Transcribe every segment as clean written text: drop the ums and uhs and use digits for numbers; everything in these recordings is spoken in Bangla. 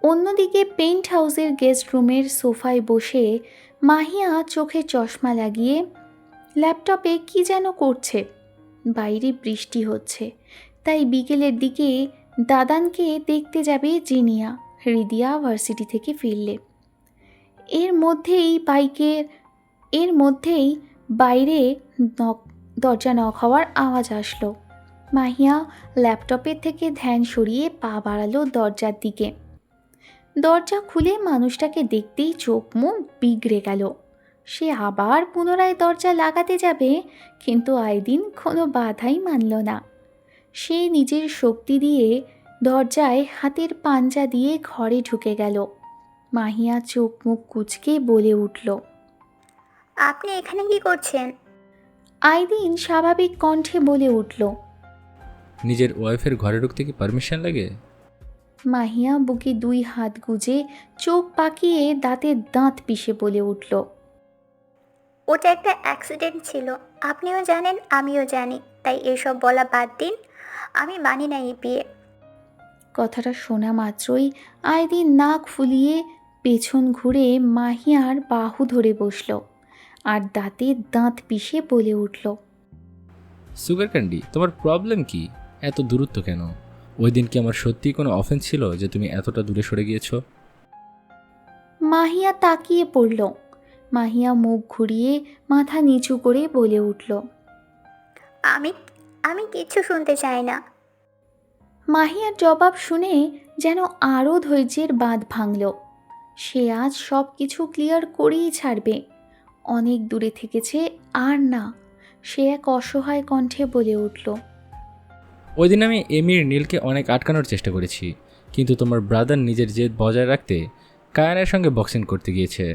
অন্যদিকে পেন্ট হাউসের গেস্ট রুমের সোফায় বসে মাহিয়া চোখে চশমা লাগিয়ে ল্যাপটপে কি যেন করছে। বাইরে বৃষ্টি হচ্ছে, তাই বিকেলের দিকে দাদানকে দেখতে যাবে জিনিয়া, হৃদিয়া ভার্সিটি থেকে ফিরলে। এর মধ্যেই বাইরে দরজা নক হওয়ার আওয়াজ আসলো। মাহিয়া ল্যাপটপের থেকে ধ্যান সরিয়ে পা বাড়ালো দরজার দিকে। দরজা খুলে মানুষটাকে দেখতেই চোখ মুখ বিগড়ে গেল। সে আবার পুনরায় দরজা লাগাতে যাবে, কিন্তু আইদিন কোনো বাধাই মানল না। সে নিজের শক্তি দিয়ে দরজায় হাতের পাঞ্জা দিয়ে ঘরে ঢুকে গেল। মাহিয়া চোখ মুখ কুঁচকে বলে উঠল, আপনি এখানে কি করছেন? আইদিন স্বাভাবিক কণ্ঠে বলে উঠল, নিজের ওয়াইফের ঘরে ঢুকতে কি পারমিশন লাগে? মাহিয়া বুকে 2 হাত গুজে চোখ পাকিয়ে দাঁতের দাঁত পিষে বলে উঠল, ওটা একটা অ্যাক্সিডেন্ট ছিল, আপনিও জানেন আমিও জানি, তাই এসব বলা বাদ দিন। আমি মানি না এই বিয়ে। কথাটা শোনা মাত্রই আইদিন নাক ফুলিয়ে পেছন ঘুরে মাহিয়ার বাহু ধরে বসল আর দাঁতে দাঁত পিষে বলে উঠল, সুগার ক্যান্ডি, তোমার প্রবলেম কি? এত দূরত্ব কেন? ওই দিন কি আমার সত্যিই কোনো অফেন্স ছিল যে তুমি এতটা দূরে সরে গিয়েছো? মাহিয়া তাকিয়ে পড়ল। মাহিয়া মুখ ঘুরিয়ে মাথা নিচু করে বলে উঠল, আমি আমি কিচ্ছু শুনতে চাই না। মাহিয়ার জবাব শুনে যেন আরও ধৈর্যের বাঁধ ভাঙল। সে আজ সব কিছু ক্লিয়ার করেই ছাড়বে। অনেক দূরে থেকেছে, আর না। সে এক অসহায় কণ্ঠে বলে উঠল, ওই দিন আমি এমির নীলকে অনেক আটকানোর চেষ্টা করেছি, কিন্তু তোমার ব্রাদার নিজের জেদ বজায় রাখতে কায়ানের সঙ্গে বক্সিং করতে গিয়েছে।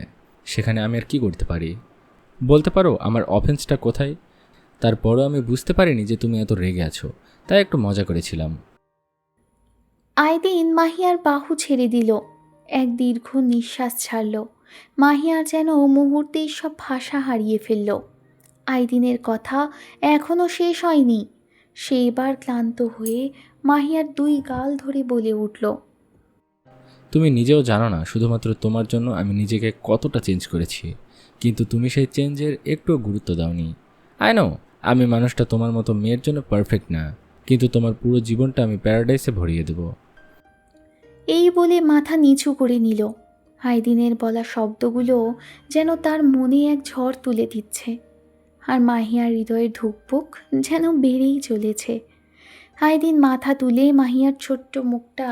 সেখানে আমি আর কি করতে পারি? বলতে পারো আমার অফেন্সটা কোথায়? তারপরও আমি বুঝতে পারিনি যে তুমি এত রেগে আছো, তাই একটু মজা করেছিলাম। আইদিন মাহিয়ার বাহু ছেড়ে দিল। এক দীর্ঘ নিঃশ্বাস ছাড়ল। মাহিয়ার যেন মুহূর্তেই সব ভাষা হারিয়ে ফেলল। আইদিনের কথা এখনও শেষ হয়নি। সে এবার ক্লান্ত হয়ে মাহিয়ার 2 গাল ধরে বলে উঠল, তুমি নিজেও জানো না শুধুমাত্র তোমার জন্য আমি নিজেকে কতটা চেঞ্জ করেছি, কিন্তু তুমি সেই চেঞ্জের একটুও গুরুত্ব দাওনি। আই নো আমি মানুষটা তোমার মতো মেয়ের জন্য পারফেক্ট না, কিন্তু তোমার পুরো জীবনটা আমি প্যারাডাইসে ভরিয়ে দেবো। এই বলে মাথা নিচু করে নিল। আইদিনের বলা শব্দগুলো যেন তার মনে এক ঝড় তুলে দিচ্ছে। আর মাহিয়ার হৃদয়ের ধুকপুক যেন বেড়েই চলেছে। আইদিন মাথা তুলে মাহিয়ার ছোট্ট মুখটা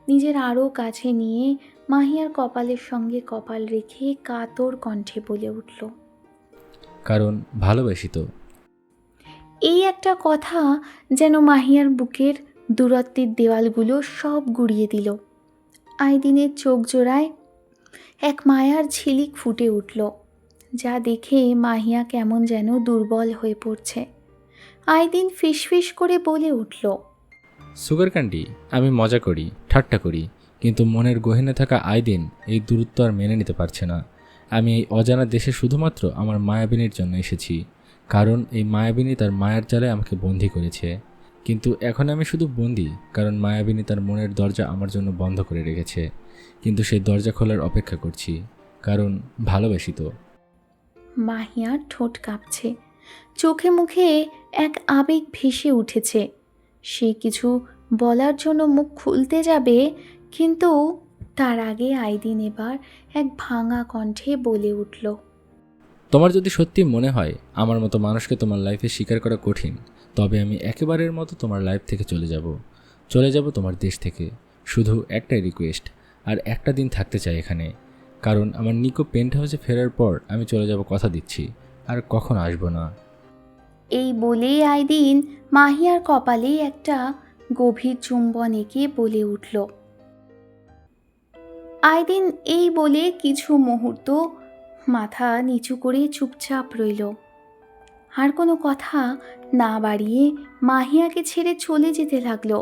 নিজের আরও কাছে নিয়ে মাহিয়ার কপালের সঙ্গে কপাল রেখে কাতর কণ্ঠে বলে উঠল, কারণ ভালোবাসি তো। এই একটা কথা যেন মাহিয়ার বুকের দূরত্বের দেওয়ালগুলো সব গুঁড়িয়ে দিল। আইদিনের চোখ জোড়ায় এক মায়ার ঝিলিক ফুটে উঠল, যা দেখে মাহিয়া কেমন যেন দুর্বল হয়ে পড়ছে। আইদিন ফিসফিস করে বলে উঠল, সুগার ক্যান্ডি, আমি মজা করি, ঠাট্টা করি, কিন্তু মনের গহীনে থাকা আইদিন এই দূরত্ব আর মেনে নিতে পারছে না। আমি এই অজানা দেশে শুধুমাত্র আমার মায়াবিনীর জন্য এসেছি, কারণ এই মায়াবিনী তার মায়ার জালে আমাকে বন্দি করেছে। কিন্তু এখন আমি শুধু বন্দি কারণ মায়াবিনী তার মনের দরজা আমার জন্য বন্ধ করে রেখেছে। কিন্তু সেই দরজা খোলার অপেক্ষা করছি, কারণ ভালোবাসি তো। মাহিয়ার ঠোঁট কাঁপছে, চোখে মুখে এক আবেগ ভেসে উঠেছে। সে কিছু বলার জন্য মুখ খুলতে যাবে, কিন্তু তার আগে আইদিন এবার এক ভাঙা কণ্ঠে বলে উঠল, তোমার যদি সত্যি মনে হয় আমার মতো মানুষকে তোমার লাইফে স্বীকার করা কঠিন, তবে আমি একেবারের মতো তোমার লাইফ থেকে চলে যাব তোমার দেশ থেকে। শুধু একটাই রিকোয়েস্ট, আর একটা দিন থাকতে চাই এখানে, কারণ আমার নিকো পেন্ট হাউসে ফেরার পর আমি চলে যাব, কথা দিচ্ছি, আর কখন আসবো না। এই বলেই আইদিন মাহিয়ার কপালে একটা গভীর চুম্বন এঁকে বলে উঠল। আইদিন এই বলে কিছু মুহূর্ত মাথা নিচু করে চুপচাপ রইল। আর কোনো কথা না বাড়িয়ে মাহিয়াকে ছেড়ে চলে যেতে লাগলো।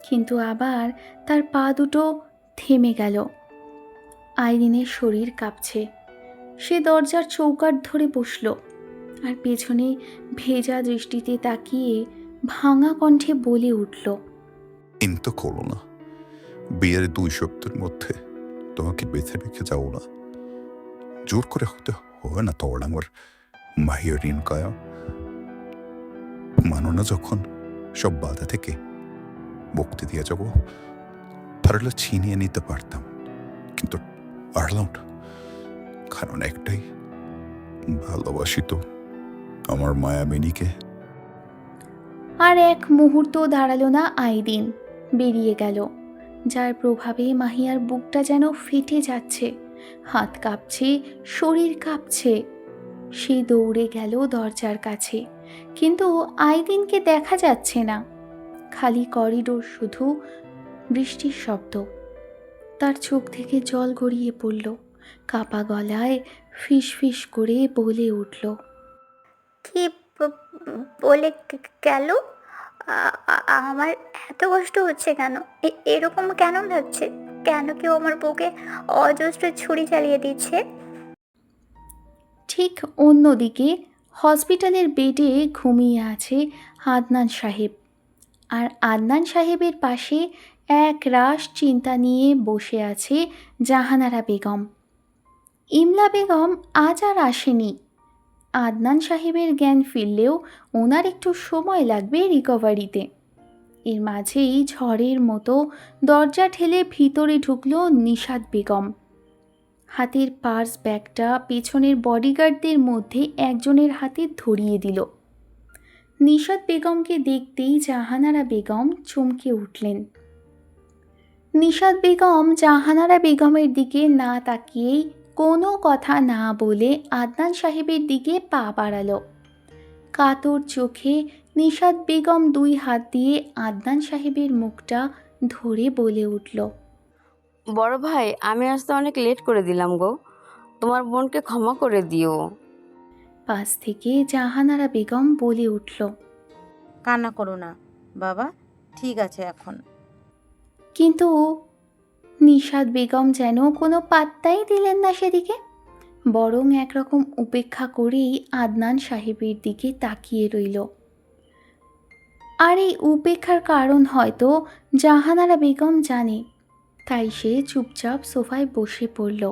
কিন্তু আবার তার পা দুটো থেমে গেল। আইরিনের শরীর কাঁপছে। সে দরজার চৌকাঠ ধরে বসল আর পেছনে ভেজা দৃষ্টিতে তাকিয়ে ভাঙা কণ্ঠে বলে উঠল, চিন্তা করো না, বিয়ের 2 সপ্তাহের মধ্যে তোমাকে বেছে রেখে যাবো না। জোর করে হতে হবে না তোর আমার মাহিয়া রিনকায়া। মানো না যখন সব বাধা থেকে মুক্তি দিয়ে যাব, তাহলে ছিনিয়ে নিতে পারতাম, কিন্তু পারলাম না। কারণ একটাই, ভালোবাসি তো আমার মায়াবিনীকে। আর এক মুহূর্ত দাঁড়ালো না আইদিন, বেরিয়ে গেল, যার প্রভাবে মাহিয়ার বুকটা যেন ফেটে যাচ্ছে, হাত কাঁপছে, শরীর কাঁপছে। সে দৌড়ে গেল দরজার কাছে, কিন্তু আইদিনকে দেখা যাচ্ছে না। খালি করিডোর, শুধু বৃষ্টির শব্দ। তার চোখ থেকে জল গড়িয়ে পড়ল, কাপা গলায় ফিস ফিস করে বলে উঠল, কি বলে গেল? আমার এত কষ্ট হচ্ছে কেন? এরকম কেন লাগছে? কেন কেউ আমার বুকে অজস্র ছুরি চালিয়ে দিচ্ছে? ঠিক অন্যদিকে হসপিটালের বেডে ঘুমিয়ে আছে আদনান সাহেব। আর আদনান সাহেবের পাশে এক রাশ চিন্তা নিয়ে বসে আছে জাহানারা বেগম। ইমলা বেগম আজ আর আসেনি। আদনান সাহেবের জ্ঞান ফিরলেও ওনার একটু সময় লাগবে রিকভারিতে। এর মাঝেই ঝড়ের মতো দরজা ঠেলে ভিতরে ঢুকলো নিশাত বেগম। হাতের পার্স ব্যাগটা পেছনের বডিগার্ডদের মধ্যে একজনের হাতে ধরিয়ে দিল। নিশাত বেগমকে দেখতেই জাহানারা বেগম চমকে উঠলেন। নিশাত বেগম জাহানারা বেগমের দিকে না তাকিয়েই, কোনো কথা না বলে আদনান সাহেবের দিকে পা বাড়ালো। কাতর চোখে নিশাত বেগম 2 হাত দিয়ে আদনান সাহেবের মুখটা ধরে বলে উঠল, বড় ভাই, আমি আসতে অনেক লেট করে দিলাম গো, তোমার বোনকে ক্ষমা করে দিও। পাশ থেকে জাহানারা বেগম বলে উঠল, কান্না করো না বাবা, ঠিক আছে এখন। কিন্তু নিশাত বেগম যেন কোনো পাত্তাই দিলেন না সেদিকে, বরং একরকম উপেক্ষা করেই আদনান সাহেবের দিকে তাকিয়ে রইল। আর এই উপেক্ষার কারণ হয়তো জাহানারা বেগম জানে, তাই সে চুপচাপ সোফায় বসে পড়ল।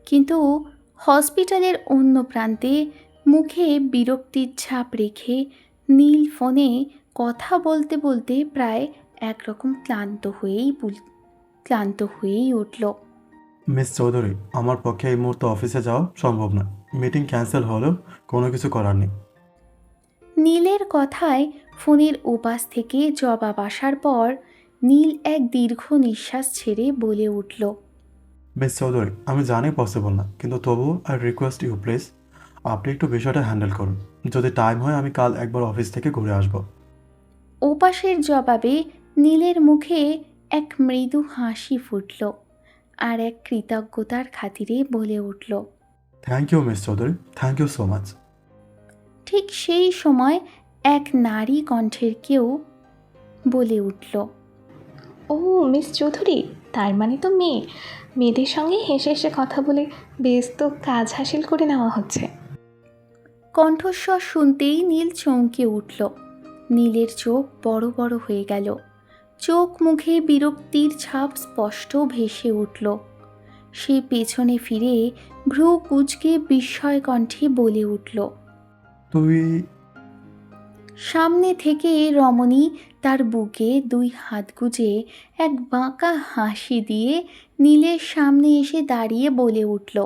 কিন্তু হসপিটালের অন্য প্রান্তে মুখে বিরক্তির ছাপ রেখে নীল ফোনে কথা বলতে বলতে প্রায় একরকম ক্লান্ত হয়েই উঠল। মিস চৌধুরী, আমার পক্ষে এই মুহূর্তে অফিসে যাওয়া সম্ভব না। মিটিং ক্যান্সেল হলেও কোনো কিছু করার নেই। নীলের কথায় ফোনের ওপাশ থেকে জবাব আসার পর নীল এক দীর্ঘ নিঃশ্বাস ছেড়ে বলে উঠল, মিস চৌধুরী, আমি জানি পসিবল না, কিন্তু তবুও আই রিকোয়েস্ট ইউ প্লিজ, আপনি একটু বিষয়টা হ্যান্ডেল করুন। যদি টাইম হয় আমি কাল একবার অফিস থেকে ঘুরে আসব। ওপাশের জবাবে নীলের মুখে এক মৃদু হাসি ফুটল, আর এক কৃতজ্ঞতার খাতিরে বলে উঠল, thank you miss Chowdhury, thank you so much. ঠিক সেই সময় এক নারী কণ্ঠের কেউ বলে উঠল, ও মিস চৌধুরী, তার মানে তো মেয়েদের সঙ্গে হেসে হেসে কথা বলে বেশ তো কাজ হাসিল করে নেওয়া হচ্ছে। কণ্ঠস্বর শুনতেই নীল চমকে উঠল। নীলের চোখ বড় বড় হয়ে গেল, চোখ মুখে বিরক্তির ছাপ স্পষ্ট ভেসে উঠল। সে পেছনে ফিরে ভ্রু কুঁচকে বিস্ময় কণ্ঠে বলে উঠল, তুই? সামনে থেকে রমণী তার বুকে 2 হাত গুজে এক বাঁকা হাসি দিয়ে নীলের সামনে এসে দাঁড়িয়ে বলে উঠল,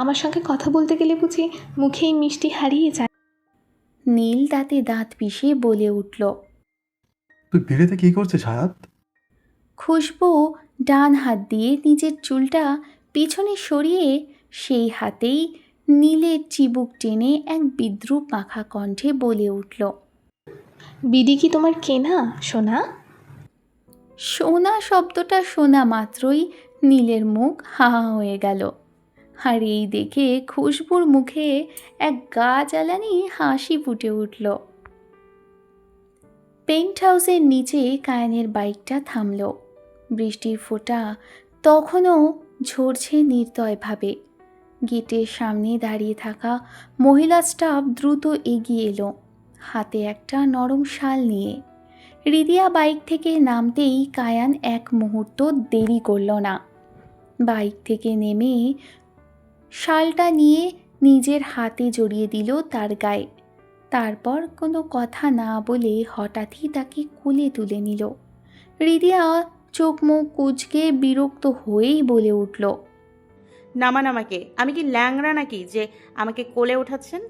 আমার সঙ্গে কথা বলতে গেলে বুঝি মুখেই মিষ্টি হারিয়ে যায়। নীল দাঁতে দাঁত পিষে বলে উঠল, তুই বিড়িতে কি করছিস হায়াত? খুশবু ডান হাত দিয়ে নিজের চুলটা পিছনে সরিয়ে সেই হাতেই নীলের চিবুক টেনে এক বিদ্রূপ মাখা কণ্ঠে বলে উঠল, বিডি কি তোমার কেনা সোনা? সোনা শব্দটা শোনা মাত্রই নীলের মুখ হা হয়ে গেল। আর এই দেখে খুশবুর মুখে এক গা জ্বালানি হাসি ফুটে উঠল। পেন্ট হাউসের নিচে কায়েনের বাইকটা থামল। বৃষ্টির ফোঁটা তখনও ঝরছে নির্দয়ভাবে। গেটের সামনে দাঁড়িয়ে থাকা মহিলা স্টাফ দ্রুত এগিয়ে এলো, হাতে একটা নরম শাল নিয়ে। রিদিয়া বাইক থেকে নামতেই কায়ান এক মুহূর্ত দেরি করল না। বাইক থেকে নেমে শালটা নিয়ে নিজের হাতে জড়িয়ে দিল তার গায়ে। তারপর কোনো কথা না বলে হঠাৎই তাকে কোলে তুলে নিল। রিদিয়া চোখ মুখ কুঁচকে বিরক্ত হয়েই বলে উঠল, নামান আমাকে, আমি কি ল্যাংড়া নাকি যে আমাকে কোলে ওঠাচ্ছেন?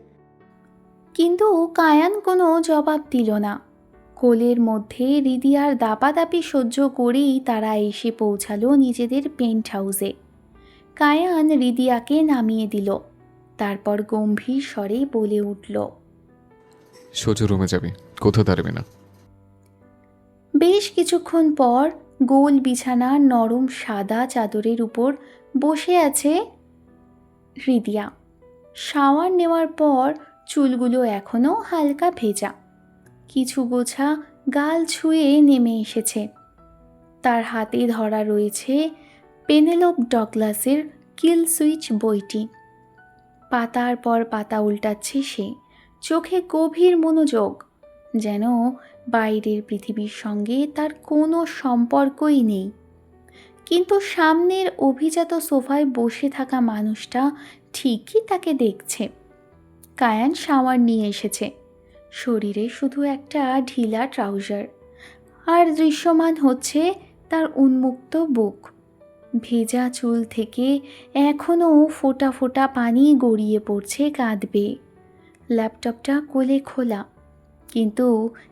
কিন্তু কায়ান কোনো জবাব দিল না। কোলের মধ্যে রিদিয়ার দাপাদাপি সহ্য করেই তারা এসে পৌঁছালো নিজেদের পেন্ট হাউসে। কায়ান রিদিয়াকে নামিয়ে দিল, তারপর গম্ভীর স্বরে বলে উঠল, সোজা রুমে যাবি, কোথাও দাঁড়াবি না। বেশ কিছুক্ষণ পর গোল বিছানার নরম সাদা চাদরের উপর বসে আছে রিদিয়া। শাওয়ার নেওয়ার পর চুলগুলো এখনও হালকা ভেজা, কিছু গোছা গাল ছুঁয়ে নেমে এসেছে। তার হাতে ধরা রয়েছে পেনেলোপ ডগলাসের কিল সুইচ বইটি। পাতার পর পাতা উল্টাচ্ছে সে, চোখে গভীর মনোযোগ, যেন বাইরের পৃথিবীর সঙ্গে তার কোনো সম্পর্কই নেই। কিন্তু সামনের অভিজাত সোফায় বসে থাকা মানুষটা ঠিকই তাকে দেখছে। কায়ান শাওয়ার নিয়ে এসেছে, শরীরে শুধু একটা ঢিলা ট্রাউজার, আর দৃশ্যমান হচ্ছে তার উন্মুক্ত বুক। ভেজা চুল থেকে এখনও ফোঁটা ফোঁটা পানি গড়িয়ে পড়ছে কাঁধ বেয়ে। ল্যাপটপটা কোলে খোলা, কিন্তু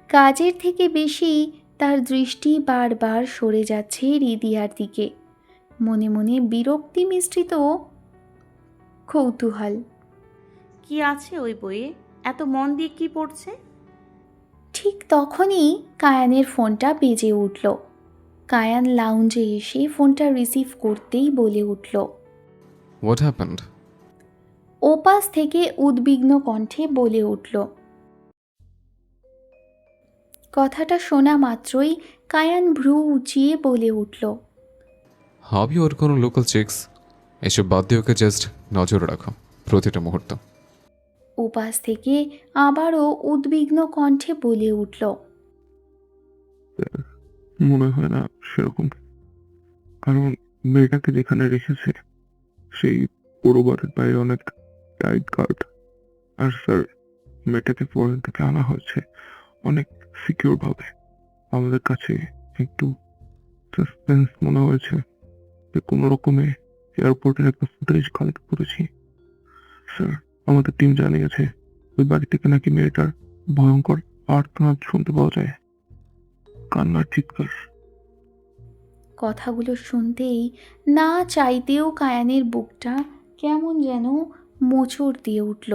কাজের থেকে বেশি তার দৃষ্টি বারবার সরে যাচ্ছে রিদিয়ার দিকে। মনে মনে বিরক্তি মিশ্রিত কৌতূহল। কি আছে ওই বইয়ে? এত মন দিয়ে কি পড়ছে? ঠিক তখনই কায়ানের ফোনটা বেজে উঠল। কায়ান লাউঞ্জে এসে ফোনটা রিসিভ করতেই বলে উঠল, হোয়াট হ্যাপেন্ড? ওপাশ থেকে উদ্বিগ্ন কণ্ঠে বলে উঠল। কথাটা শোনা মাত্রই কায়ান ভ্রু উঁচিয়ে বলে উঠল, হবি ওর কোনো লোকাল চিক্স? এসব বাদ দিয়ে ওকে জাস্ট নজরে রাখো প্রতিটা মুহূর্ত। ওপাশ থেকে আবারও উদ্বিগ্ন কণ্ঠে বলে উঠল, মনে হয় না সেরকম, কারণ মেয়েটাকে যেখানে রেখেছে সেই পুরো বাড়ির বাইরে অনেক টাইট গার্ড, আর স্যার মেয়েটাকে ফরেন থেকে আনা হয়েছে অনেক সিকিউর ভাবে। আমাদের কাছে একটু সাসপেন্স মনে হয়েছে যে কোনো রকমে এয়ারপোর্টের একটা ফুটেজ কালেক্ট করেছি। স্যার, আমাদের টিম জানিয়েছে ওই বাড়ি থেকে নাকি মেয়েটার ভয়ঙ্কর আর্তনাদ শুনতে পাওয়া যায়, কান্নার চিৎকার। কথাগুলো শুনতেই না চাইতেও কায়ানের বুকটা কেমন যেন মোচড় দিয়ে উঠল।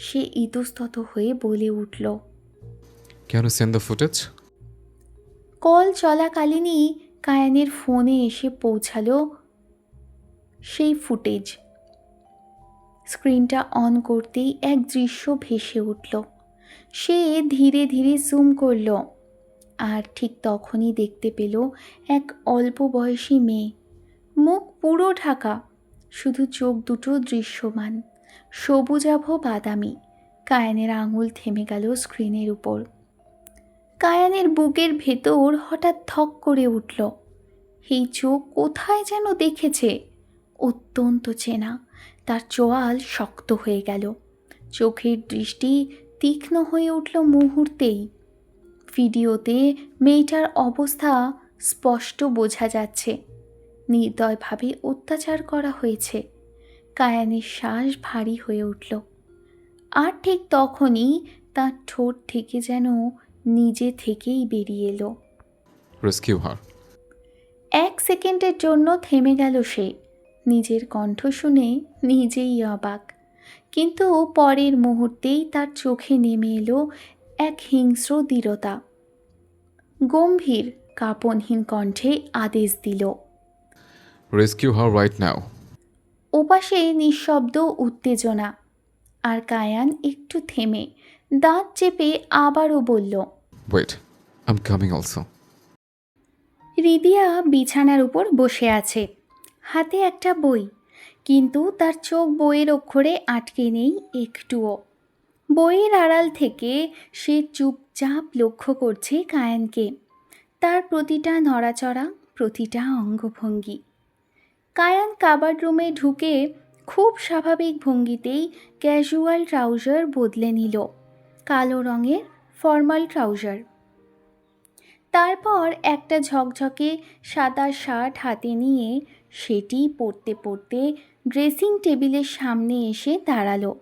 সে ইতস্তত হয়ে বলে উঠল, can you send the footage? Call চলাকালীনই কায়ানের ফোনে এসে পৌঁছালো সেই ফুটেজ। স্ক্রিনটা অন করতেই এক দৃশ্য ভেসে উঠল। সে ধীরে ধীরে জুম করল, আর ঠিক তখনই দেখতে পেল এক অল্প বয়সী মেয়ে, মুখ পুরো ঢাকা, শুধু চোখ দুটো দৃশ্যমান, সবুজাভ বাদামি। কায়ানের আঙুল থেমে গেল স্ক্রিনের উপর। কায়ানের বুকের ভেতর হঠাৎ থক করে উঠল। এই চোখ কোথায় যেন দেখেছে, অত্যন্ত চেনা। তার চোয়াল শক্ত হয়ে গেল, চোখের দৃষ্টি তীক্ষ্ণ হয়ে উঠল মুহূর্তেই। ভিডিওতে মেয়েটার অবস্থা স্পষ্ট বোঝা যাচ্ছে, নির্দয়ভাবে অত্যাচার করা হয়েছে। কায়ানের শ্বাস ভারী হয়ে উঠল, আর ঠিক তখনই তার ঠোঁট থেকে যেন নিজে থেকেই বেরিয়ে এলো, রেস্কিউ হার। 1 সেকেন্ডের জন্য থেমে গেল সে, নিজের কণ্ঠ শুনে নিজেই অবাক। কিন্তু পরের মুহূর্তেই তার চোখে নেমে এলো এক হিংস্র দৃঢ়তা। গম্ভীর কাঁপনহীন কণ্ঠে আদেশ দিল, রেস্কিউ হার রাইট নাও। ওপাশে নিঃশব্দ উত্তেজনা, আর কায়ান একটু থেমে দাঁত চেপে আবারও বলল, wait, I am coming also. Ridiya বিছানার উপর বসে আছে, হাতে একটা বই, কিন্তু তার চোখ বইয়ের অক্ষরে আটকে নেই একটুও। বইয়ের আড়াল থেকে সে চুপচাপ লক্ষ্য করছে কায়ানকে, তার প্রতিটা নড়াচড়া, প্রতিটা অঙ্গভঙ্গি। কায়ান কাবার্ড রুমে ঢুকে খুব স্বাভাবিক ভঙ্গিতেই ক্যাজুয়াল ট্রাউজার বদলে নিল, কালো রঙের ফর্মাল ট্রাউজার। তারপর একটা ঝকঝকে সাদা শার্ট হাতে নিয়ে সেটি পরতে পরতে ড্রেসিং টেবিলের সামনে এসে দাঁড়ালো।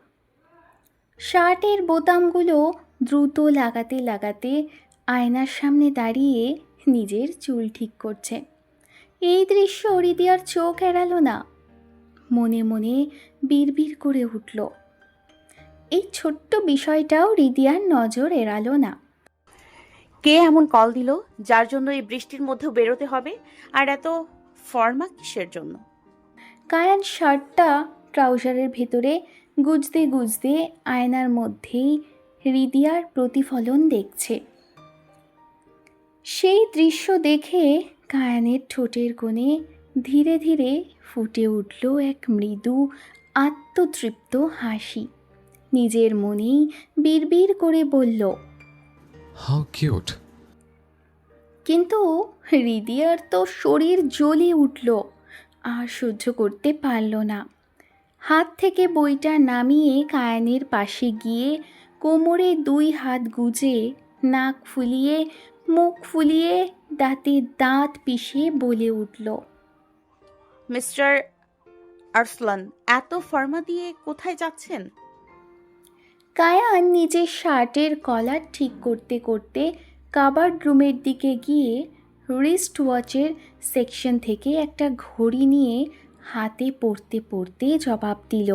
শার্টের বোতামগুলো দ্রুত লাগাতে লাগাতে আয়নার সামনে দাঁড়িয়ে নিজের চুল ঠিক করছে। এই দৃশ্য রিদিয়ার চোখ এড়ালো না, মনে মনে বিড়বিড় করে উঠল। এই ছোট্ট বিষয়টাও রিদিয়ার নজর এড়ালো না। কে এমন কল দিল যার জন্য এই বৃষ্টির মধ্যেও বেরোতে হবে? আর এত ফর্মা কিসের জন্য? কায়ান শার্টটা ট্রাউজারের ভেতরে গুজতে গুজতে আয়নার মধ্যেই রিদিয়ার প্রতিফলন দেখছে। সেই দৃশ্য দেখে কায়ানের ঠোঁটের কোণে ধীরে ধীরে ফুটে উঠল এক মৃদু আত্মতৃপ্ত হাসি। নিজের মনেই বিড়বিড় করে বলল, হাউ কিউট। কিন্তু রিদিয়ার তো শরীর জ্বলে উঠল, আর সহ্য করতে পারল না। হাত থেকে বইটা নামিয়ে কায়ানের পাশে গিয়ে কোমরে 2 হাত গুজে, নাক ফুলিয়ে, মুখ ফুলিয়ে, দাঁতে দাঁত পিষে বলে উঠল, মিস্টার আরসলান, এত ফর্মা দিয়ে কোথায় যাচ্ছেন? কায়ান নিজের শার্টের কলার ঠিক করতে করতে কাবার্ড রুমের দিকে গিয়ে রিস্ট ওয়াচের সেকশন থেকে একটা ঘড়ি নিয়ে হাতে পড়তে পড়তে জবাব দিল,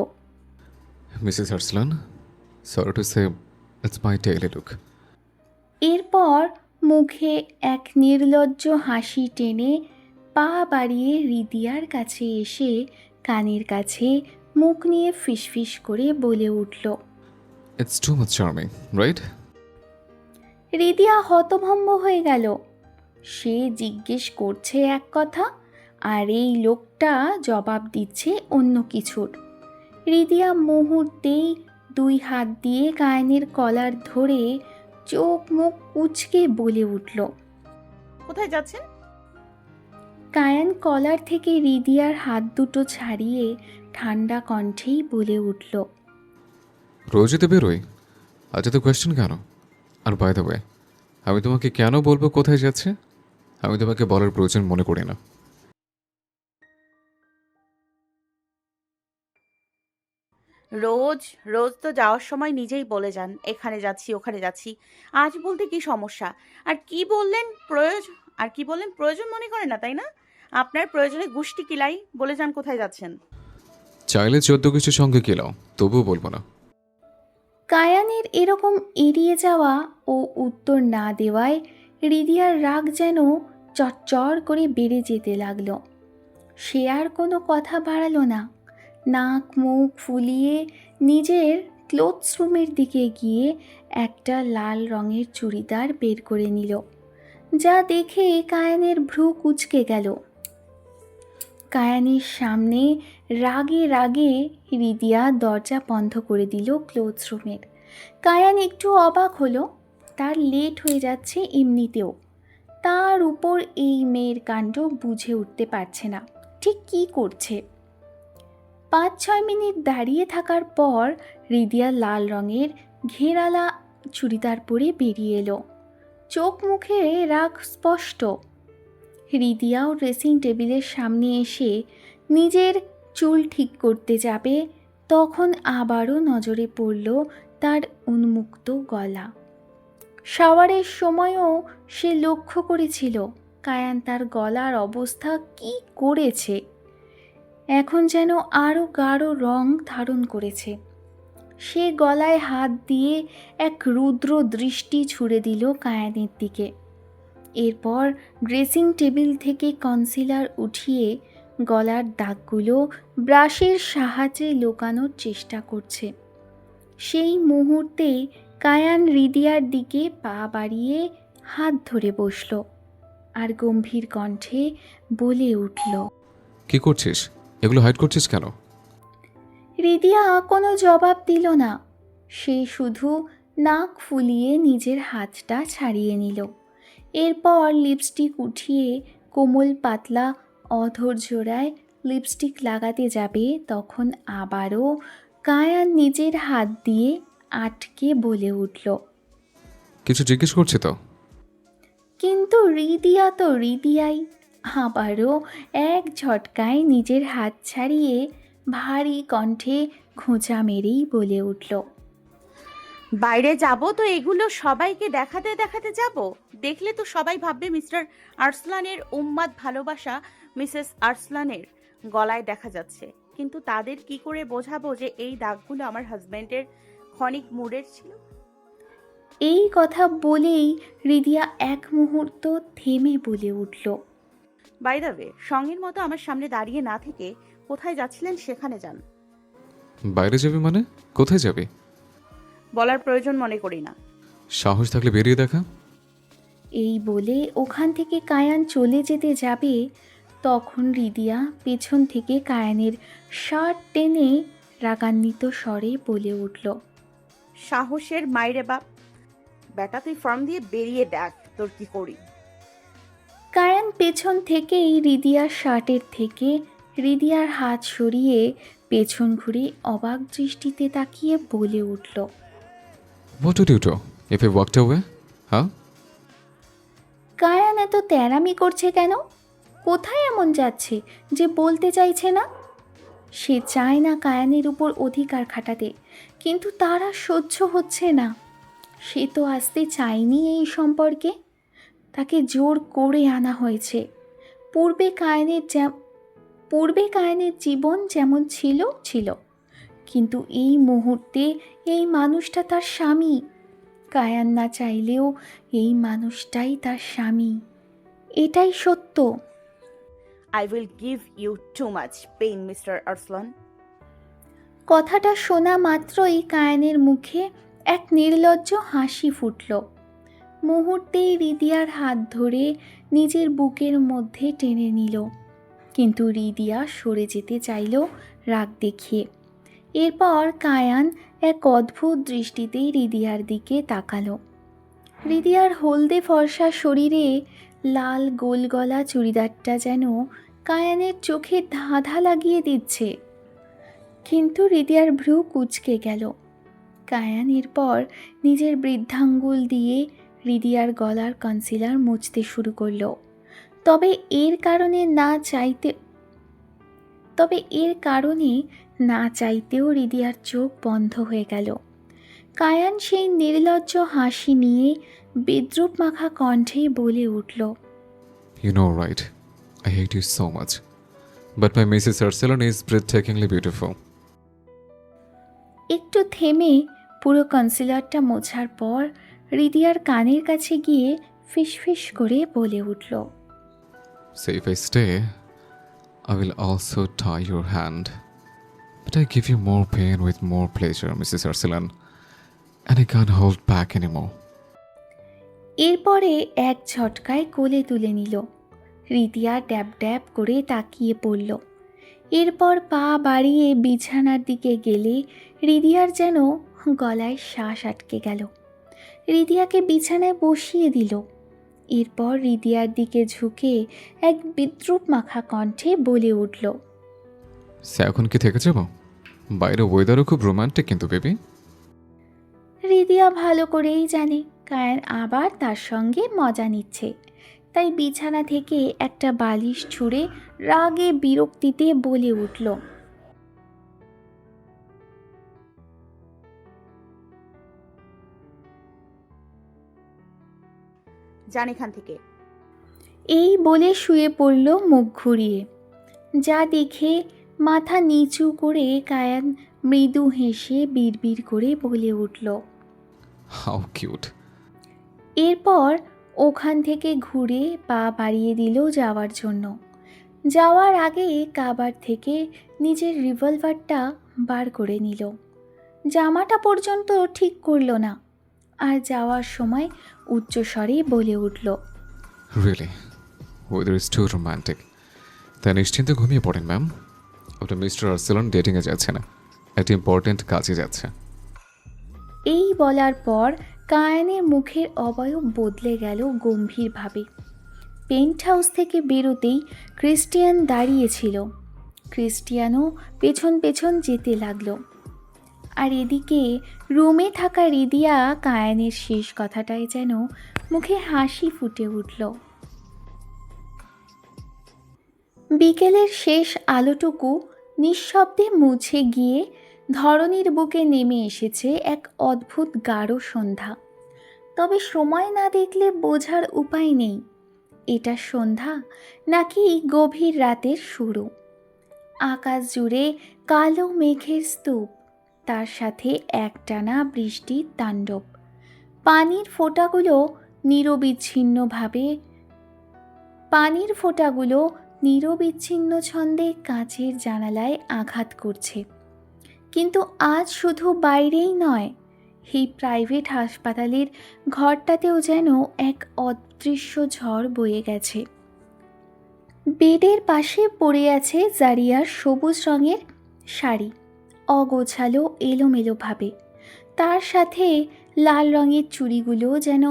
Mrs Arslan, sorry to say it's my daily look. এরপর মুখে এক নির্লজ্জ হাসি টেনে পা বাড়িয়ে রিদিয়ার কাছে এসে কানের কাছে মুখ নিয়ে ফিসফিস করে বলে উঠল, it's too much charming, right? Ridiya হতভম্ব হয়ে গেল। সে জিজ্ঞেস করছে এক কথা, আর এই লোকটা জবাব দিচ্ছে অন্য কিছুর। রিদিয়া মুহূর্তেই 2 হাত দিয়ে কায়ানের কলার ধরে চোখ মুখ কুঁচকে বলে উঠল, কোথায় যাচ্ছেন? কায়ান কলার থেকে রিদিয়ার হাত দুটো ছাড়িয়ে ঠান্ডা কণ্ঠেই বলে উঠল, রোজই তো বেরোই, আজ তো কোয়েশ্চেন কেন? আর বাই দ্য ওয়ে, আমি তোমাকে কেন বলবো কোথায় যাচ্ছে? আমি তোমাকে বলার প্রয়োজন মনে করি না। রোজ রোজ তো যাওয়ার সময় নিজেই বলে যান, এখানে যাচ্ছি ওখানে যাচ্ছি। আজ বলতে কি সমস্যা? আর কি বললেন প্রয়োজন মনে করে না, তাই না? আপনার প্রয়োজনে গুষ্টি কিলাই, বলে যান কোথায় যাচ্ছেন। চাইলে 14 কিছুর সঙ্গে গেলাও, তবুও বলবো না। কায়ানের এরকম এড়িয়ে যাওয়া ও উত্তর না দেওয়ায় রিদিয়ার রাগ যেন চচ্চর করে বেড়ে যেতে লাগলো। সে আর কোনো কথা বাড়ালো না, নাক মুখ ফুলিয়ে নিজের ক্লোথস রুমের দিকে গিয়ে একটা লাল রঙের চুড়িদার বের করে নিল, যা দেখে কায়ানের ভ্রু কুঁচকে গেল। কায়ানের সামনে রাগে রাগে রিদিয়া দরজা বন্ধ করে দিল ক্লোথস রুমের। কায়ান একটু অবাক হলো, তার লেট হয়ে যাচ্ছে এমনিতেও, তার উপর এই মেয়ের কাণ্ড বুঝে উঠতে পারছে না ঠিক কী করছে। 5-6 মিনিট দাঁড়িয়ে থাকার পর রিদিয়া লাল রঙের ঘেরালা চুড়িদার পরে বেরিয়ে এলো, চোখ মুখে রাগ স্পষ্ট। রিদিয়াও ড্রেসিং টেবিলের সামনে এসে নিজের চুল ঠিক করতে যাবে, তখন আবারও নজরে পড়ল তার উন্মুক্ত গলা। শাওয়ারের সময়ও সে লক্ষ্য করেছিল কায়ান তার গলার অবস্থা কী করেছে, এখন যেন আরও গাঢ় রং ধারণ করেছে। সে গলায় হাত দিয়ে এক রুদ্র দৃষ্টি ছুড়ে দিল কায়ানের দিকে। এরপর ড্রেসিং টেবিল থেকে কনসিলার উঠিয়ে গলার দাগগুলো ব্রাশের সাহায্যে লুকানোর চেষ্টা করছে। সেই মুহূর্তেই কায়ান রিদিয়ার দিকে পা বাড়িয়ে হাত ধরে বসল আর গম্ভীর কণ্ঠে বলে উঠল, কি করছিস? এগুলো হাইড করছিস কেন? রিদিয়া কোনো জবাব দিল না। সে শুধু নাক ফুলিয়ে নিজের হাতটা ছাড়িয়ে নিল। এরপর লিপস্টিক উঠিয়ে কোমল পাতলা অধর জোড়ায় লিপস্টিক লাগাতে যাবে, তখন আবারও কায়ান নিজের হাত দিয়ে আটকে বলে উঠল, কিছু জিজ্ঞেস করছি তো? কিন্তু রিদিয়া তো রিদিয়াই। আবারও এক ঝটকায় নিজের হাত ছাড়িয়ে ভারী কণ্ঠে খোঁচা মেরেই বলে উঠল, বাইরে যাব তো এগুলো সবাইকে দেখাতে দেখাতে যাব। দেখলে তো সবাই ভাববে মিস্টার আরসলানের উম্মাদ ভালোবাসা মিসেস আরসলানের গলায় দেখা যাচ্ছে। কিন্তু তাদের কি করে বোঝাবো যে এই দাগগুলো আমার হাজবেন্ডের ক্ষণিক মুডের ছিল? এই কথা বলেই রিদিয়া এক মুহূর্ত থেমে বলে উঠল, বাই দ্য ওয়ে, সঙ্গের মতো আমার সামনে দাঁড়িয়ে না থেকে কোথায় যাচ্ছিলেন সেখানে যান। বাইরে যাবে মানে? কোথায় যাবে? বলার প্রয়োজন মনে করি না। সাহস থাকলে বেরিয়ে দেখা। এই বলে ওখান থেকে কায়ান চলে যেতে যাবে, তখন রিদিয়া পেছন থেকে কায়ানের শার্ট টেনে রাগান্বিত স্বরে বলে উঠল, সাহসের মাইরে বাপ, বেটা তুই ফর্ম দিয়ে বেরিয়ে দেখ তোর কি করি। কায়ান পেছন থেকেই রিদিয়ার শার্টের থেকে রিদিয়ার হাত সরিয়ে পেছন ঘুরে অবাক দৃষ্টিতে তাকিয়ে বলে উঠল, What would you do if I walked away? Huh? Kayan এত তেরামি করছে কেন? কোথায় এমন যাচ্ছে যে বলতে চাইছে না? সে চায় না কায়ানের উপর অধিকার খাটাতে, কিন্তু তারা সহ্য হচ্ছে না। সে তো আসতে চায়নি এই সম্পর্কে, তাকে জোর করে আনা হয়েছে। পূর্বে কায়ানের জীবন যেমন ছিল ছিল, কিন্তু এই মুহূর্তে এই মানুষটা তার স্বামী। কায়ান না চাইলেও এই মানুষটাই তার স্বামী, এটাই সত্য। I will give you too much pain mister Arsalan. কথাটা শোনা মাত্রই কায়ানের মুখে এক নির্লজ্জ হাসি ফুটল। মুহূর্তেই রিদিয়ার হাত ধরে নিজের বুকের মধ্যে টেনে নিল, কিন্তু রিদিয়া সরে যেতে চাইল রাগ দেখিয়ে। এরপর কায়ান এক অদ্ভুত দৃষ্টিতেই রিদিয়ার দিকে তাকালো। রিদিয়ার হলদে ফর্সা শরীরে লাল গোল গলা চুড়িদারটা যেন কায়ানের চোখে ধাঁধা লাগিয়ে দিচ্ছে। কিন্তু রিদিয়ার ভ্রু কুঁচকে গেল। কায়ান এরপর নিজের বৃদ্ধাঙ্গুল দিয়ে রিদিয়ার গলার কনসিলার মুছতে শুরু করলো। তবে এর কারণে না চাইতেও রিদিয়ার চোখ বন্ধ হয়ে গেল। কায়ান সেই নির্লজ্জ হাসি নিয়ে বিদ্রুপ মাখা কণ্ঠে বলে উঠল, You know, right? I hate you so much. But my Mrs. Arsalan is breathtakingly beautiful. একটু থেমে পুরো কনসিলারটা মোছার পর রিদিয়ার কানের কাছে গিয়ে ফিসফিস করে বলে উঠল, So if I stay, I will also tie your hand. But I give you more pain with more pleasure, Mrs. Arsalan. And I can't hold back anymore. এরপরে এক ঝটকায় কোলে তুলে নিল। রিদিয়া ড্যাব ড্যাব করে তাকিয়ে পড়ল। এরপর পা বাড়িয়ে বিছানার দিকে গেলে রিদিয়ার যেন গলায় শ্বাস আটকে গেল। রিদিয়াকে বিছানায় বসিয়ে দিল। এরপর রিদিয়ার দিকে ঝুঁকে এক বিদ্রুপ মাখা কণ্ঠে বলে উঠল, সে এখন কি থেকে যাব? বাইরে ওয়েদারও খুব রোমান্টিক কিন্তু বেবি। রিদিয়া ভালো করেই জানে কায়ান আবার তার সঙ্গে মজা নিচ্ছে, তাই বিছানা থেকে একটা বালিশ ছুঁড়ে রাগে বিরক্তিতে বলে উঠল, যান এখান থেকে। এই বলে শুয়ে পড়ল মুখ ঘুরিয়ে। যা দেখে মাথা নিচু করে কায়ান মৃদু হেসে বিড়বিড় করে বলে উঠল, হাউ কিউট। এরপর ওখান থেকে ঘুরে পা বাড়িয়ে দিল যাওয়ার জন্য। যাওয়ার আগে কাবার থেকে নিজের রিভলভারটা বার করে নিল। জামাটা পর্যন্ত ঠিক করল না, আর যাওয়ার সময় উচ্চস্বরে বলে উঠল, really weather is too romantic. তাই নিশ্চিন্তে ঘুমিয়ে পড়েন ম্যাম। ওটা মিস্টার আরসালান ডেটিংয়ে যাচ্ছে না, একটা ইম্পর্ট্যান্ট কাজে যাচ্ছে। এই বলার পর কায়ানের মুখের অবয়ব বদলে গেল গম্ভীরভাবে। পেন্ট হাউস থেকে বেরোতেই ক্রিস্টিয়ান দাঁড়িয়েছিল। ক্রিস্টিয়ানও পেছন পেছন যেতে লাগলো। আর এদিকে রুমে থাকা রিদিয়া কায়ানের শেষ কথাটায় যেন মুখে হাসি ফুটে উঠল। বিকেলের শেষ আলোটুকু নিঃশব্দে মুছে গিয়ে ধরণীর বুকে নেমে এসেছে এক অদ্ভুত গাঢ় সন্ধ্যা। তবে সময় না দেখলে বোঝার উপায় নেই এটা সন্ধ্যা নাকি গভীর রাতের শুরু। আকাশ জুড়ে কালো মেঘের স্তূপ, তার সাথে একটানা বৃষ্টির তাণ্ডব। পানির ফোঁটাগুলো নিরবিচ্ছিন্ন ছন্দে কাঁচের জানালায় আঘাত করছে। কিন্তু আজ শুধু বাইরেই নয়, এই প্রাইভেট হাসপাতালের ঘরটাতেও যেন এক অদৃশ্য ঝড় বয়ে গেছে। বেডের পাশে পড়ে আছে জারিয়ার সবুজ রঙের শাড়ি, অগোছালো এলোমেলোভাবে। তার সাথে লাল রঙের চুড়িগুলো যেন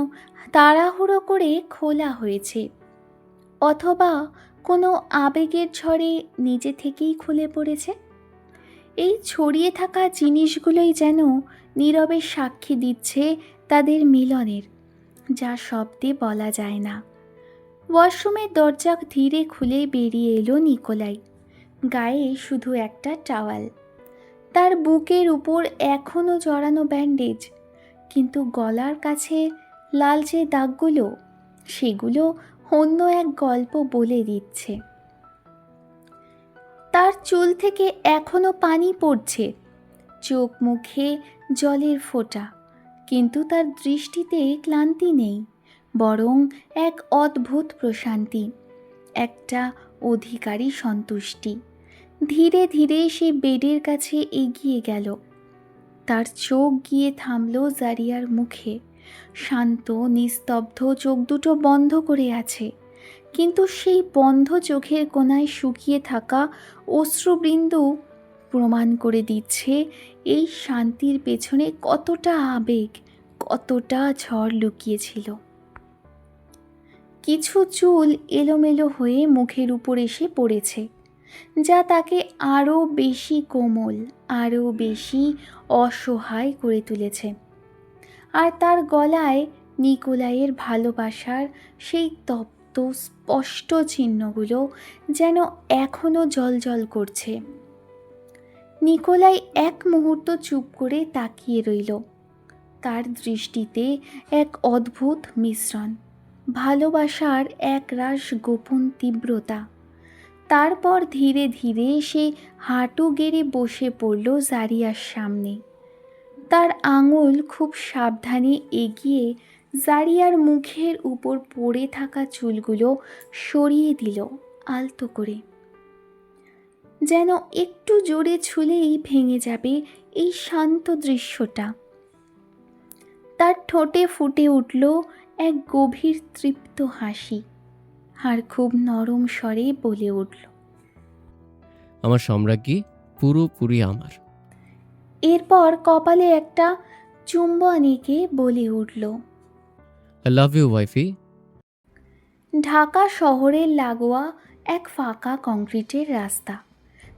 তাড়াহুড়ো করে খোলা হয়েছে, অথবা কোনো আবেগের ঝড়ে নিজে থেকেই খুলে পড়েছে। এই ছড়িয়ে থাকা জিনিসগুলোই যেন নীরবে সাক্ষী দিচ্ছে তাদের মিলনের, যা শব্দে বলা যায় না। ওয়াশরুমের দরজা ধীরে খুলে বেরিয়ে এলো নিকোলাই। গায়ে শুধু একটা টাওয়াল, তার বুকের উপর এখনও জড়ানো ব্যান্ডেজ, কিন্তু গলার কাছে লাল যে দাগগুলো, সেগুলো অন্য এক গল্প বলে দিচ্ছে। তার চুল থেকে এখনও পানি পড়ছে, চোখ মুখে জলের ফোঁটা, কিন্তু তার দৃষ্টিতে ক্লান্তি নেই, বরং এক অদ্ভুত প্রশান্তি, একটা অধিকারী সন্তুষ্টি। ধীরে ধীরে সে বেডের কাছে এগিয়ে গেল। তার চোখ গিয়ে থামল জারিয়ার মুখে। শান্ত নিস্তব্ধ চোখ দুটো বন্ধ করে আছে, কিন্তু সেই বন্ধ চোখের কোণায় শুকিয়ে থাকা অশ্রুবিন্দু প্রমাণ করে দিচ্ছে এই শান্তির পেছনে কতটা আবেগ, কতটা ঝড় লুকিয়েছিল। কিছু চুল এলোমেলো হয়ে মুখের উপর এসে পড়েছে, যা তাকে আরও বেশি কোমল, আরও বেশি অসহায় করে তুলেছে। আর তার গলায় নিকোলাইয়ের ভালোবাসার সেই তপ্ত স্পষ্ট চিহ্নগুলো যেন এখনও জ্বলজ্বল করছে। নিকোলাই এক মুহূর্ত চুপ করে তাকিয়ে রইল। তার দৃষ্টিতে এক অদ্ভুত মিশ্রণ, ভালোবাসার একরাশ গোপন তীব্রতা। তারপর ধীরে ধীরে সে হাঁটু গেড়ে বসে পড়ল জারিয়ার সামনে। তার আঙুল খুব সাবধানে এগিয়ে জারিয়ার মুখের উপর পড়ে থাকা চুলগুলো সরিয়ে দিল আলতো করে, যেন একটু জোরে ছুলেই ভেঙে যাবে এই শান্ত দৃশ্যটা। তার ঠোঁটে ফুটে উঠল এক গভীর তৃপ্ত হাসি, আর খুব নরম স্বরে বলে উঠল, আমার সম্রাজ্ঞী পুরোপুরি আমার। এরপর কপালে একটা চুম্বন এঁকে বলে উঠল, আই লাভ ইউ ওয়াইফি। ঢাকা শহরের লাগোয়া এক ফাঁকা কংক্রিটের রাস্তা,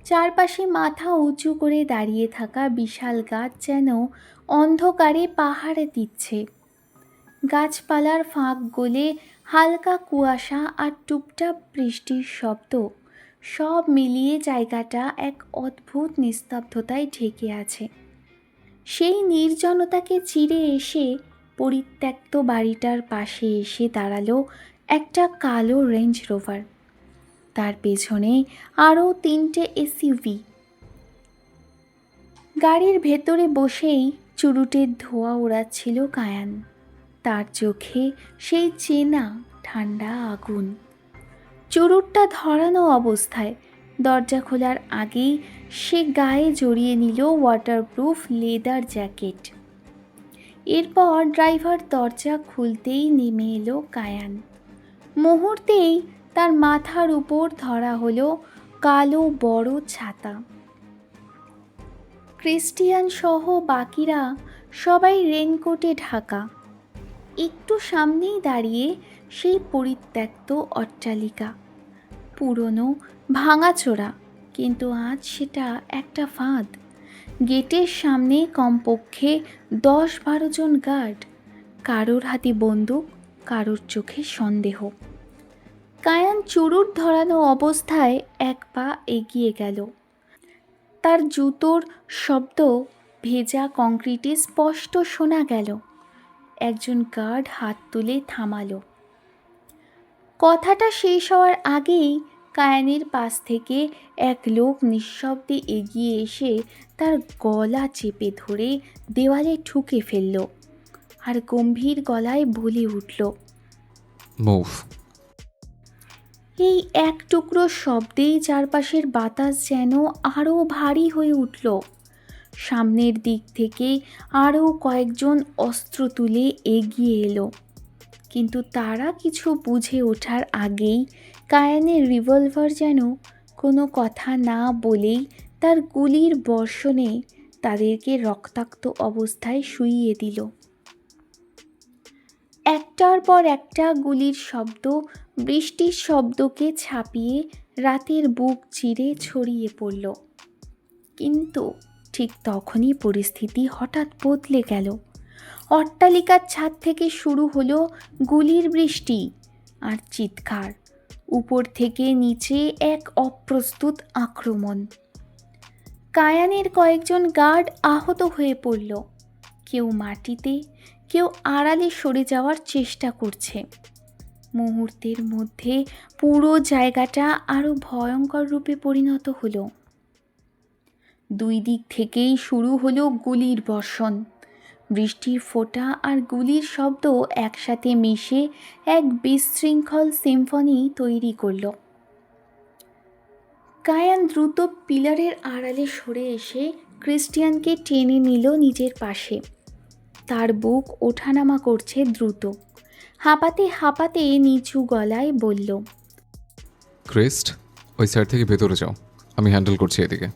চারপাশে মাথা উঁচু করে দাঁড়িয়ে থাকা বিশাল গাছ যেন অন্ধকারে পাহাড়ে দিচ্ছে। গাছপালার ফাঁক গলে হালকা কুয়াশা আর টুপটাপ বৃষ্টির শব্দ, সব মিলিয়ে জায়গাটা এক অদ্ভুত নিস্তব্ধতায় ঢেকে আছে। সেই নির্জনতাকে চিরে এসে পরিত্যক্ত বাড়িটার পাশে এসে দাঁড়ালো একটা কালো রেঞ্জ রোভার, তার পেছনে আরও 3টে এসইউভি। গাড়ির ভেতরে বসেই চুরুটের ধোঁয়া ওড়াচ্ছিল কায়ান, তার চোখে সেই চেনা ঠান্ডা আগুন। চুরুটটা ধরানো অবস্থায় দরজা খোলার আগেই সে গায়ে জড়িয়ে নিল ওয়াটারপ্রুফ লেদার জ্যাকেট। এরপর ড্রাইভার দরজা খুলতেই নেমে এলো কায়ান। মুহূর্তেই তার মাথার উপর ধরা হলো কালো বড় ছাতা। ক্রিস্টিয়ান সহ বাকিরা সবাই রেনকোটে ঢাকা। একটু সামনেই দাঁড়িয়ে সেই পরিত্যক্ত অট্টালিকা, পুরনো, ভাঙাচোরা, কিন্তু আজ সেটা একটা ফাঁদ। গেটের সামনে কমপক্ষে 10-12 জন গার্ড, কারোর হাতে বন্দুক, কারোর চোখে সন্দেহ। কায়ান চুরুট ধরানো অবস্থায় এক পা এগিয়ে গেল। তার জুতোর শব্দ ভেজা কংক্রিটে স্পষ্ট শোনা গেল। একজন গার্ড হাত তুলে থামালো। কথাটা শেষ হওয়ার আগেই কায়ানের পাশ থেকে এক লোক নিঃশব্দে এগিয়ে এসে তার গলা চেপে ধরে দেওয়ালে ঠুকে ফেলল আর গম্ভীর গলায় বলে উঠল, মুভ। এই এক টুকরো শব্দেই চারপাশের বাতাস যেন আরও ভারী হয়ে উঠল। সামনের দিক থেকে আরও কয়েকজন অস্ত্র তুলে এগিয়ে এলো, কিন্তু তারা কিছু বুঝে ওঠার আগেই কায়ানের রিভলভার যেন কোনো কথা না বলেই তার গুলির বর্ষণে তাদেরকে রক্তাক্ত অবস্থায় শুইয়ে দিল। একটার পর একটা গুলির শব্দ বৃষ্টির শব্দকে ছাপিয়ে রাতের বুক চিরে ছড়িয়ে পড়ল। কিন্তু ঠিক তখনই পরিস্থিতি হঠাৎ বদলে গেল। অট্টালিকার ছাদ থেকে শুরু হলো গুলির বৃষ্টি আর চিৎকার। উপর থেকে নিচে এক অপ্রস্তুত আক্রমণ। কায়ানের কয়েকজন গার্ড আহত হয়ে পড়ল। কেউ মাটিতে, কেউ আড়ালে সরে যাওয়ার চেষ্টা করছে। মুহূর্তের মধ্যে পুরো জায়গাটা আরও ভয়ঙ্কর রূপে পরিণত হলো। দুই দিক থেকেই শুরু হলো গুলির বর্ষণ। বৃষ্টির ফোঁটা আর গুলির শব্দ একসাথে মিশে এক বিশৃঙ্খল সিম্ফনি তৈরি করল। কায়ান দ্রুত পিলারের আড়ালে সরে এসে ক্রিস্টিয়ানকে টেনে নিল নিজের পাশে। তার বুক ওঠানামা করছে দ্রুত। হাঁপাতে হাঁপাতে নিচু গলায় বলল, ক্রিস্ট, ওই সাইড থেকে ভেতরে যাও, আমি হ্যান্ডেল করছি এদিকে।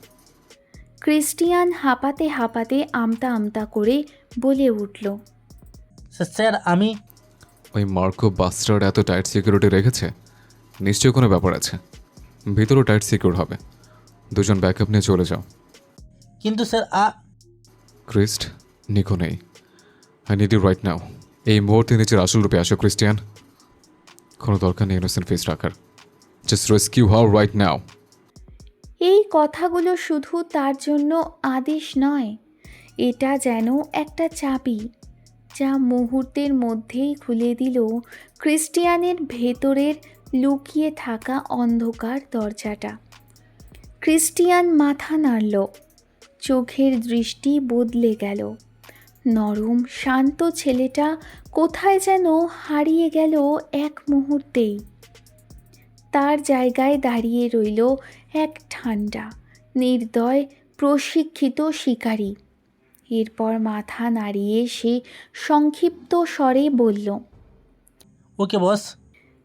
ক্রিস্টিয়ান হাঁপাতে হাঁপাতে আমতা আমতা করে বলে উঠল, স্যার আমি ওই মার্কো বাস্টার্ড এত টাইট সিকিউরিটি রেখেছে, নিশ্চয়ই কোনো ব্যাপার আছে। ভিতরেও টাইট সিকিউর হবে। দুজন ব্যাকআপ নিয়ে চলে যাও। কিন্তু স্যার ক্রিস্ট, নিকো নেই। I need you right now. এই মুহূর্তে নিজের আসল রূপে আসো ক্রিস্টিয়ান। কোনো দরকার নেই ইনোসেন্ট ফেস রাখার। Just rescue how right now. এই কথাগুলো শুধু তার জন্য আদেশ নয়, এটা যেন একটা চাবি যা মুহূর্তের মধ্যেই খুলে দিল ক্রিস্টিয়ানের ভেতরের লুকিয়ে থাকা অন্ধকার দরজাটা। ক্রিস্টিয়ান মাথা নাড়ল, চোখের দৃষ্টি বদলে গেল। নরম শান্ত ছেলেটা কোথায় যেন হারিয়ে গেল এক মুহূর্তেই। তার জায়গায় দাঁড়িয়ে রইল এক ঠান্ডা, নির্দয়, প্রশিক্ষিত শিকারী। এরপর মাথা নাড়িয়ে সে সংক্ষিপ্ত স্বরে বলল, ওকে বস।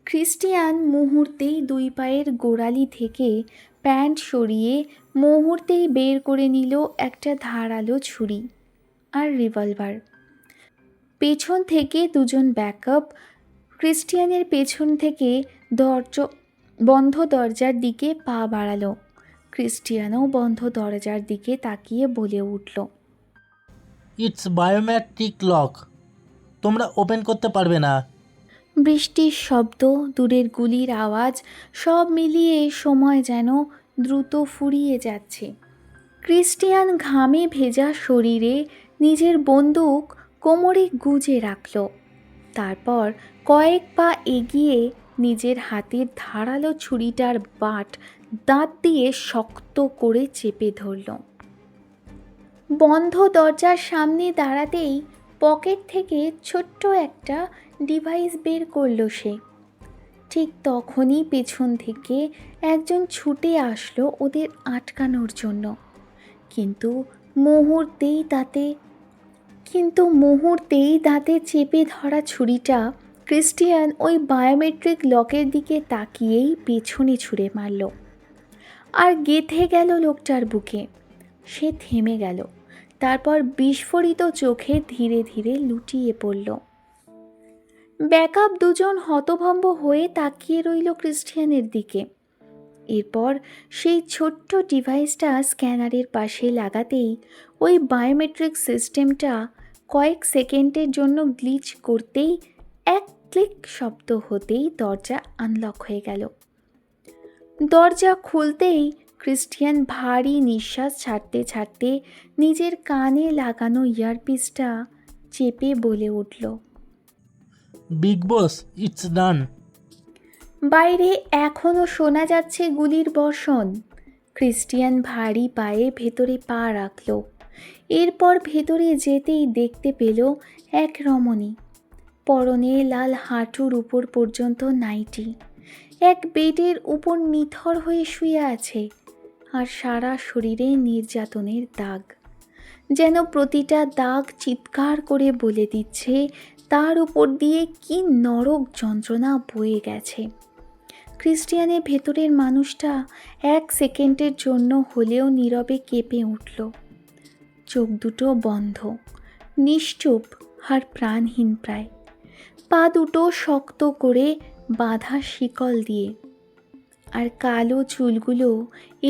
ক্রিস্টিয়ান মুহূর্তেই দুই পায়ের গোড়ালি থেকে প্যান্ট সরিয়ে মুহূর্তেই বের করে নিল একটা ধারালো ছুরি আর রিভলভার। পেছন থেকে দুজন ব্যাকআপ ক্রিস্টিয়ানের পেছন থেকে বন্ধ দরজার দিকে পা বাড়ালো। ক্রিস্টিয়ানও বন্ধ দরজার দিকে তাকিয়ে বলে উঠল, ইটস বায়োমেট্রিক লক, তোমরা ওপেন করতে পারবে না। বৃষ্টির শব্দ, দূরের গুলির আওয়াজ, সব মিলিয়ে সময় যেন দ্রুত ফুরিয়ে যাচ্ছে। ক্রিস্টিয়ান ঘামে ভেজা শরীরে নিজের বন্দুক কোমরে গুজে রাখল। তারপর কয়েক পা এগিয়ে নিজের হাতের ধারালো ছুরিটার বাট দাঁত দিয়ে শক্ত করে চেপে ধরল। বন্ধ দরজার সামনে দাঁড়াতেই পকেট থেকে ছোট্ট একটা ডিভাইস বের করল সে। ঠিক তখনই পেছন থেকে একজন ছুটে আসলো ওদের আটকানোর জন্য। কিন্তু মুহূর্তেই দাঁতে চেপে ধরা ছুরিটা ক্রিস্টিয়ান ওই বায়োমেট্রিক লকের দিকে তাকিয়েই পেছনে ছুঁড়ে মারল আর গেঁথে গেল লোকটার বুকে। সে থেমে গেল, তারপর বিস্ফোরিত চোখে ধীরে ধীরে লুটিয়ে পড়ল। ব্যাকআপ দুজন হতভম্ব হয়ে তাকিয়ে রইল ক্রিস্টিয়ানের দিকে। এরপর সেই ছোট্ট ডিভাইসটা স্ক্যানারের পাশে লাগাতেই ওই বায়োমেট্রিক সিস্টেমটা কয়েক সেকেন্ডের জন্য গ্লিচ করতেই এক ক্লিক শব্দ হতেই দরজা আনলক হয়ে গেল। দরজা খুলতেই ক্রিস্টিয়ান ভারী নিঃশ্বাস ছাড়তে ছাড়তে নিজের কানে লাগানো ইয়ারপিসটা চেপে বলে উঠল, বিগ বস, ইটস ডান। বাইরে এখনও শোনা যাচ্ছে গুলির বর্ষণ। ক্রিস্টিয়ান ভারী পায়ে ভেতরে পা রাখল। এরপর ভেতরে যেতেই দেখতে পেল এক রমণী, পরনে লাল হাঁটুর উপর পর্যন্ত নাইটি, এক বেডের উপর নিথর হয়ে শুয়ে আছে, আর সারা শরীরে নির্যাতনের দাগ। যেন প্রতিটা দাগ চিৎকার করে বলে দিচ্ছে তার উপর দিয়ে কি নরক যন্ত্রণা বয়ে গেছে। ক্রিস্টিয়ানের ভেতরের মানুষটা এক সেকেন্ডের জন্য হলেও নীরবে কেঁপে উঠল। চোখ দুটো বন্ধ, নিশ্চুপ আর প্রাণহীন প্রায়, পা দুটো শক্ত করে বাঁধা শিকল দিয়ে, আর কালো চুলগুলো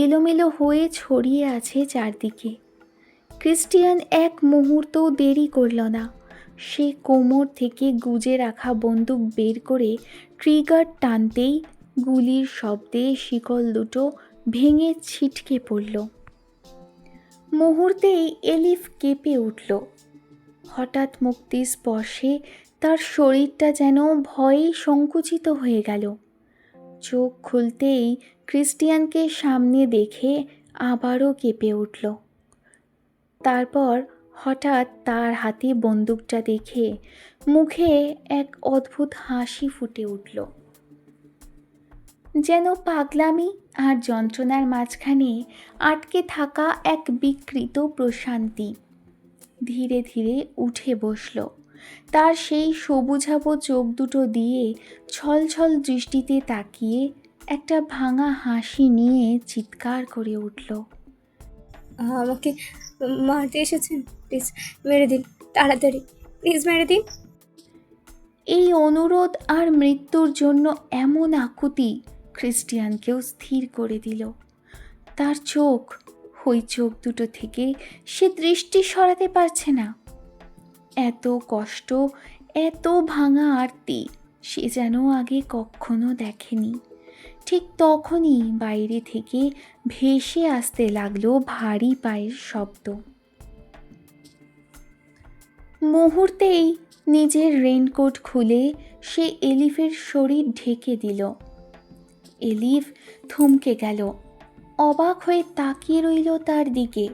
এলোমেলো হয়ে ছড়িয়ে আছে চারদিকে। ক্রিস্টিয়ান এক মুহূর্তও দেরি করল না। সে কোমর থেকে গুজে রাখা বন্দুক বের করে ট্রিগার টানতেই গুলির শব্দে শিকল দুটো ভেঙে ছিটকে পড়ল। মুহূর্তেই এলিফ কেঁপে উঠল। হঠাৎ মুক্তির স্পর্শে তার শরীরটা যেন ভয়ে সংকুচিত হয়ে গেল। চোখ খুলতেই ক্রিস্টিয়ানকে সামনে দেখে আবারও কেঁপে উঠল। তারপর হঠাৎ তার হাতে বন্দুকটা দেখে মুখে এক অদ্ভুত হাসি ফুটে উঠল, যেন পাগলামি আর যন্ত্রণার মাঝখানে আটকে থাকা এক বিকৃত প্রশান্তি। ধীরে ধীরে উঠে বসল। তার সেই সবুজাভ চোখ দুটো দিয়ে ছলছল দৃষ্টিতে তাকিয়ে একটা ভাঙা হাসি নিয়ে চিৎকার করে উঠল, আমাকে মারতে এসেছেন? প্লিজ মেরে দিন, তাড়াতাড়ি প্লিজ মেরে দিন। এই অনুরোধ আর মৃত্যুর জন্য এমন আকুতি ক্রিস্টিয়ানকেও স্থির করে দিল। তার চোখ, ওই চোখ দুটো থেকে সে দৃষ্টি সরাতে পারছে না। এত কষ্ট, এত ভাঙা আরতি সে যেন আগে কখনো দেখেনি। ঠিক তখনই বাইরে থেকে ভেসে আসতে লাগলো ভারী পায়ের শব্দ। মুহূর্তেই নিজের রেইনকোট খুলে সে এলিফের শরীর ঢেকে দিল। এলিফ থমকে গেল, অবাক হয়ে তাকিয়ে রইল তার দিকে।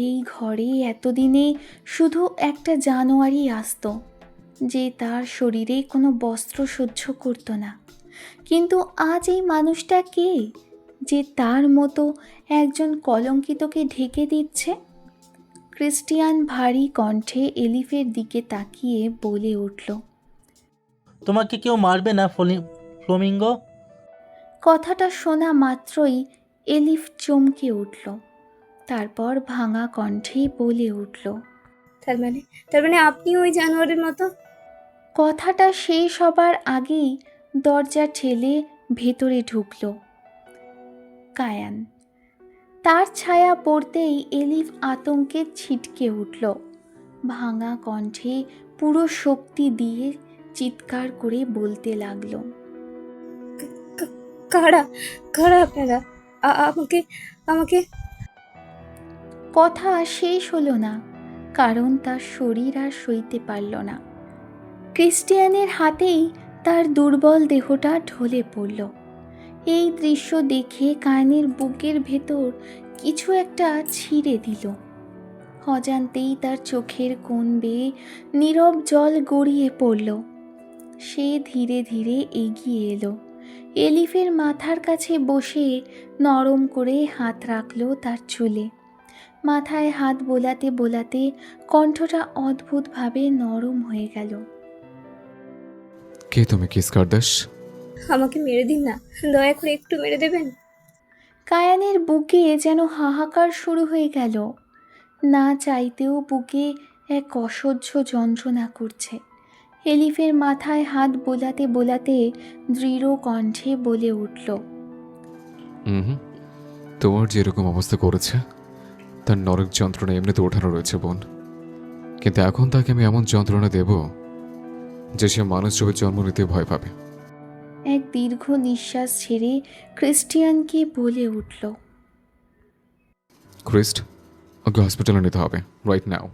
এই ঘরে এতদিনে শুধু একটা জানোয়ারই আসতো, যে তার শরীরে কোনো বস্ত্র সহ্য করতো না। কিন্তু আজ এই মানুষটা কে, যে তার মতো একজন কলঙ্কিতকে ঢেকে দিচ্ছে? ক্রিস্টিয়ান ভারী কণ্ঠে এলিফের দিকে তাকিয়ে বলে উঠল, তোমাকে কেউ মারবে না ফ্লেমিঙ্গো। কথাটা শোনা মাত্রই এলিফ চমকে উঠল। তারপর ভাঙা কণ্ঠে বলে উঠল, তার মানে আপনি ওই জানোয়ারের মতো? কথাটা শেষ হবার আগেই দরজা ঠেলে ভেতরে ঢুকল কায়ান। তার ছায়া পড়তেই এলিফ আতঙ্কে ছিটকে উঠল। ভাঙা কণ্ঠে পুরো শক্তি দিয়ে চিৎকার করে বলতে লাগলো, কারা কারা আপনারা? আমাকে কথা শেষ হলো না, কারণ তার শরীর আর সইতে পারল না। ক্রিস্টিয়ানের হাতেই তার দুর্বল দেহটা ঢলে পড়ল। এই দৃশ্য দেখে কায়ানের বুকের ভেতর কিছু একটা ছিঁড়ে দিল। অজান্তেই তার চোখের কোণ বেয়ে নীরব জল গড়িয়ে পড়ল। সে ধীরে ধীরে এগিয়ে এলো, এলিফের মাথার কাছে বসে নরম করে হাত রাখল তার চুলে। মাথায় হাত বোলাতে বোলাতে কণ্ঠটা অদ্ভুতভাবে নরম হয়ে গেল, কে তুমি কিস কার্দাস? আমাকে মেরে দিন না, দয়া করে একটু মেরে দেবেন। কায়ানের বুকে যেন হাহাকার শুরু হয়ে গেল। না চাইতেও বুকে এক অসহ্য যন্ত্রণা করছে। এলিফের মাথায় হাত বোলাতে বোলাতে দৃঢ় কণ্ঠে বলে উঠল, হুম, তোমার যেরকম অবস্থা করেছে তার নরক যন্ত্রণা এমনিতে ওঠানো রয়েছে বোন, কিন্তু এখন তাকে আমি এমন যন্ত্রণা দেব যে সে মানুষ রূপে জন্ম নিতে ভয় পাবে। এক দীর্ঘ নিঃশ্বাস ছেড়ে ক্রিস্টিয়ানকে বলে উঠল, ক্রিস্ট, ওকে হসপিটালে নিতে হবে রাইট নাও।